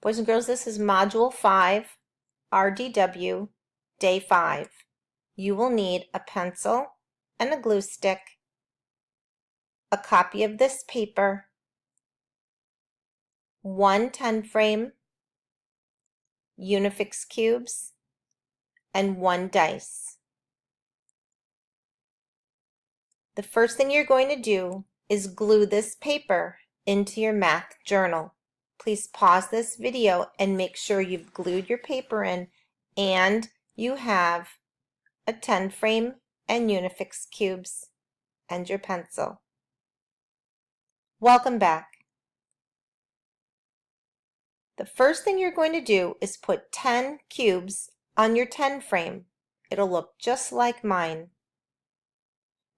Boys and girls, this is Module 5, RDW, Day 5. You will need a pencil and a glue stick, a copy of this paper, one 10 frame, Unifix cubes, and one dice. The first thing you're going to do is glue this paper into your math journal. Please pause this video and make sure you've glued your paper in and you have a 10 frame and Unifix cubes and your pencil. Welcome back. The first thing you're going to do is put 10 cubes on your 10 frame. It'll look just like mine.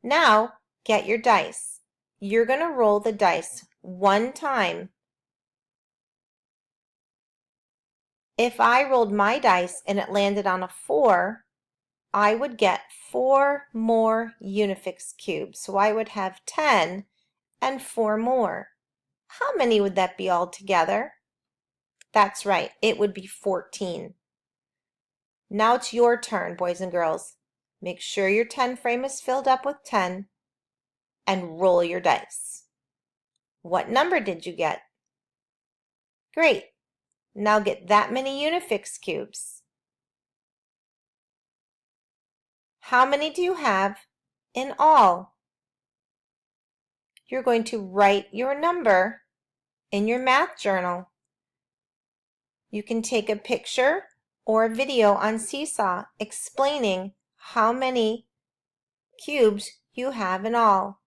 Now get your dice. You're going to roll the dice one time. If I rolled my dice and it landed on a 4, I would get 4 more Unifix cubes. So I would have 10 and 4 more. How many would that be altogether? That's right, it would be 14. Now it's your turn, boys and girls. Make sure your 10 frame is filled up with 10 and roll your dice. What number did you get? Great. Now get that many Unifix cubes. How many do you have in all? You're going to write your number in your math journal. You can take a picture or a video on Seesaw explaining how many cubes you have in all.